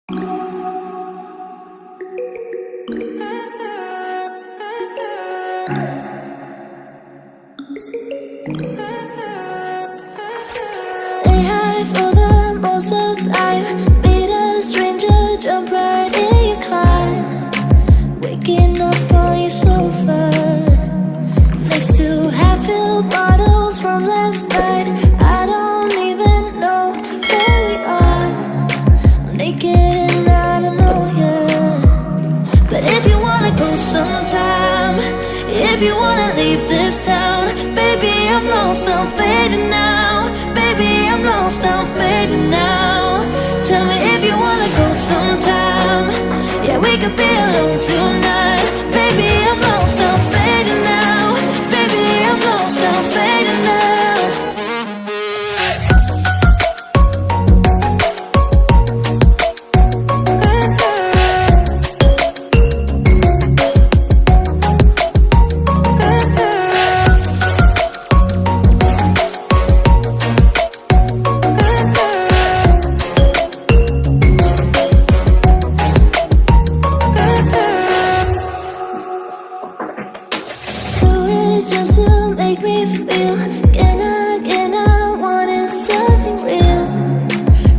Stay high for the most of the time. Meet a stranger, jump right in your car. Waking up on your sofa next to half-filled bottles from last night. I don't even know where we are. I'm naked and I don't know you. But if you wanna go sometime, if you wanna leave this town, baby, I'm lost, I'm fading now. Baby, I'm lost, I'm fading now. Tell me if you wanna go sometime. Yeah, we could be alone tonight. Baby, I'm lost, I'm fading now. Baby, I'm lost, I'm fading now. Just to make me feel again, I wanted something real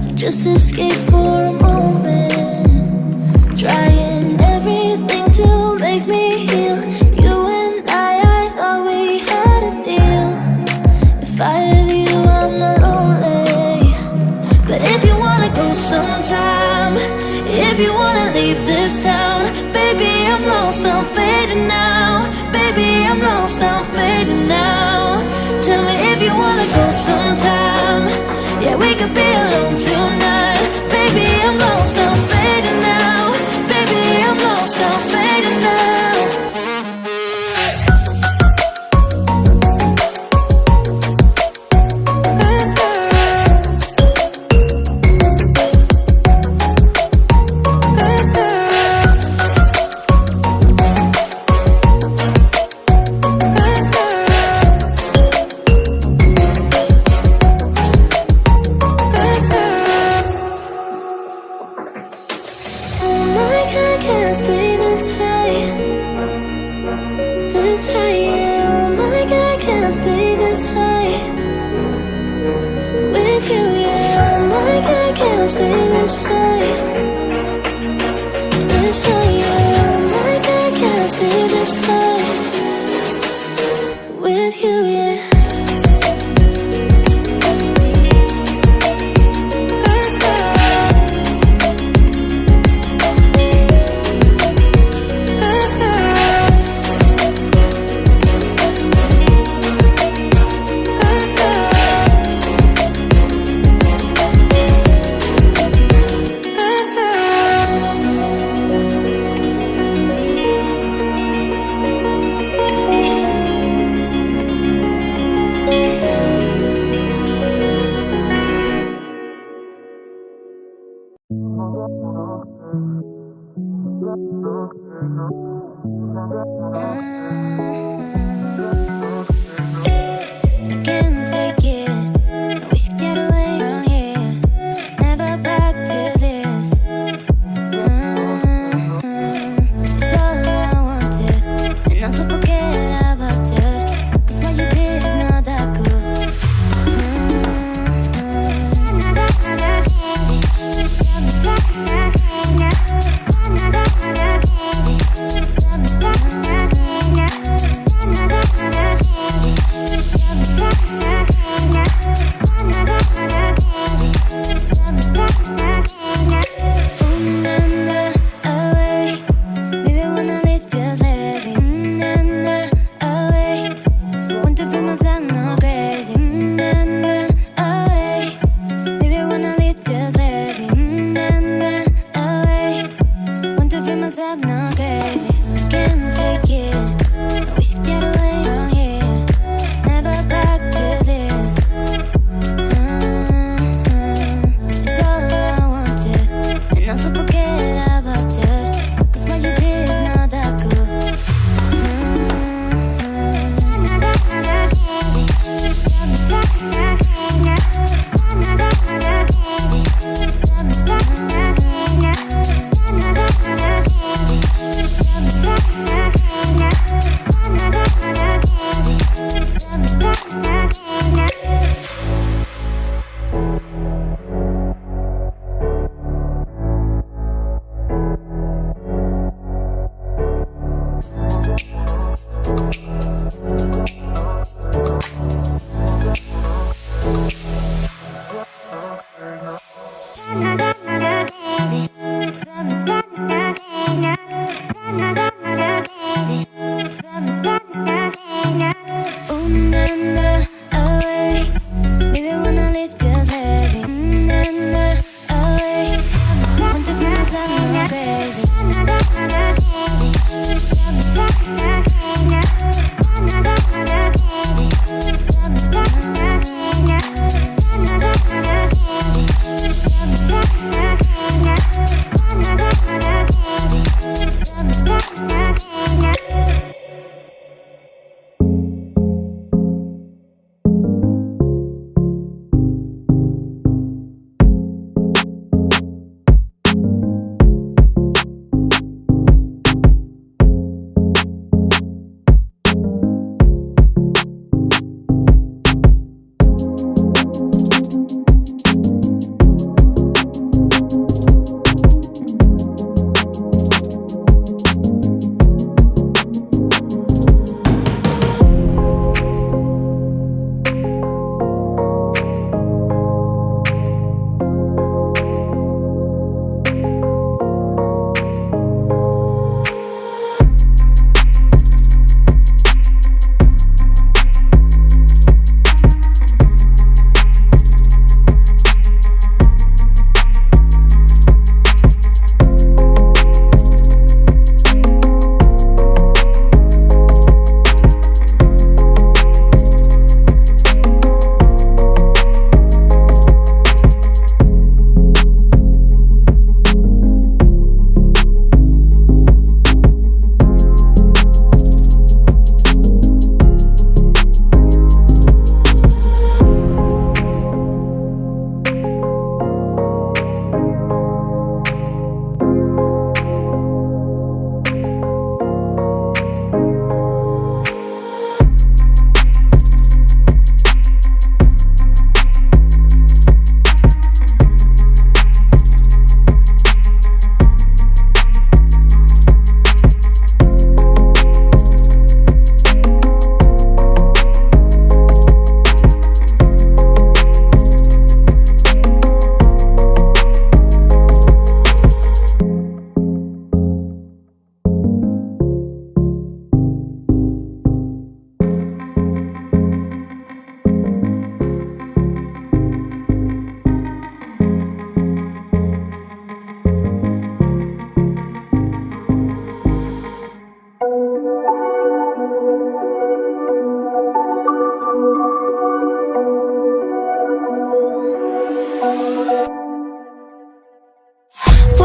to just escape for a moment, trying everything to make me heal. You and I thought we had a deal. If I have you, I'm not lonely. But if you wanna go sometime, if you wanna leave this town, baby, I'm lost, I'm fading now. Baby, I'm lost, I'm fading now. Tell me if you wanna go sometime. Yeah, we could be alone tonight. Baby, I'm lost, I'm fading now. Baby, I'm lost, I'm fading now.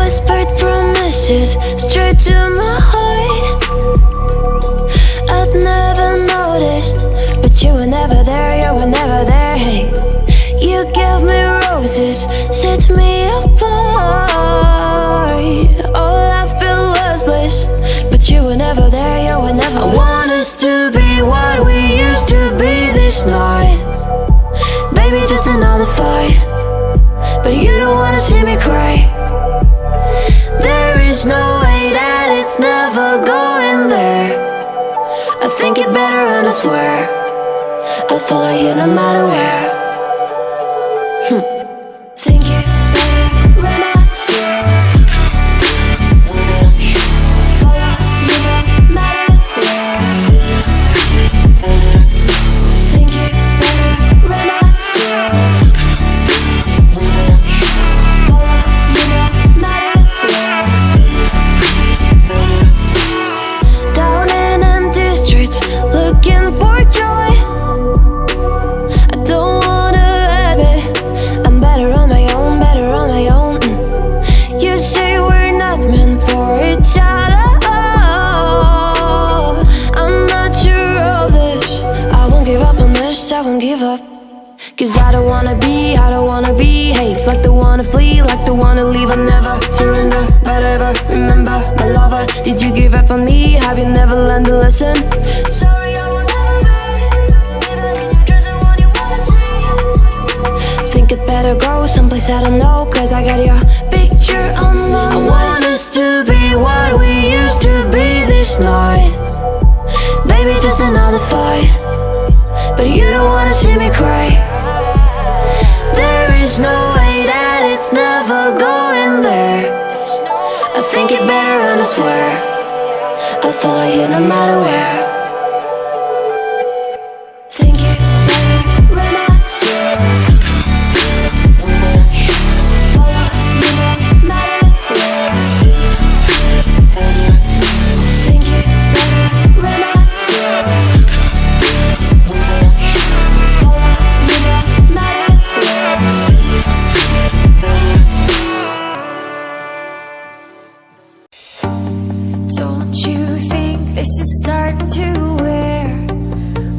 whispered promises straight to my heart. I'd never noticed, but you were never there, you were never there. Hey, you gave me roses, set me apart. All I felt was bliss, but you were never there, you were never there. I want us to be what we used to be this night. Baby, just another fight, but you don't wanna see me cry. There is no way that it's never going there. I think it better and I swear I'll follow you no matter where. Think it better and I swear follow you no matter where. Think it better and I swear follow you no matter where. Down in empty streets, looking for joy. I don't wanna admit I'm better on my own, better on my own. You say we're not meant for each other. I'm not sure of this. I won't give up on this, I won't give up. Cause I don't wanna be, hey, like the one to flee, like the one to leave. I never surrender, but ever remember my lover. Did you give up on me? Have you never learned to listen? Sorry, I will never be, even in your dreams the one you wanna see. Think it better go someplace I don't know, cause I got your picture on my mind. I want us to be what we used to be this night. Baby, just another fight, but you don't wanna see me cry. There is no way that it's never going there. I think it better and I swear I'll follow you no matter where. Think it better and I swear follow you no matter where. Think it better and I swear follow you no matter where. Don't you think this is starting to wear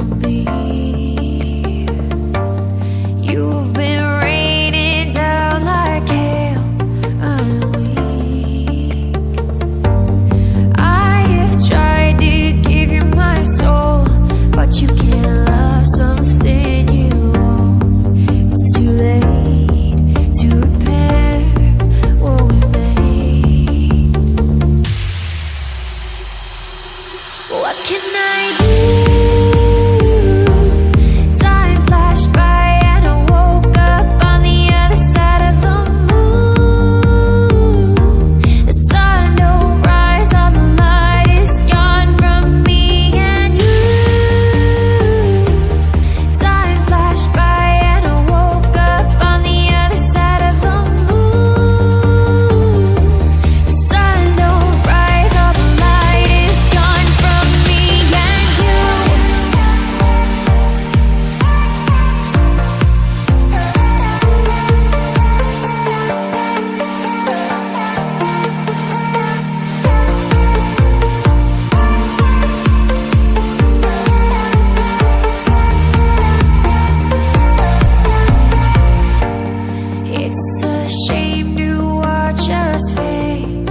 on me? You've been rated down like hell. I'm weak. I have tried to give you my soul, but you can't love something you own. It's too late to repair what we made. What can I do? Time flashed by and I woke up on the other side of the moon. The sun don't rise, all the light is gone from me and you. Time flashed by and I woke up on the other side of the moon. The sun don't rise, all the light is gone from me and you. It's a shame to watch us fade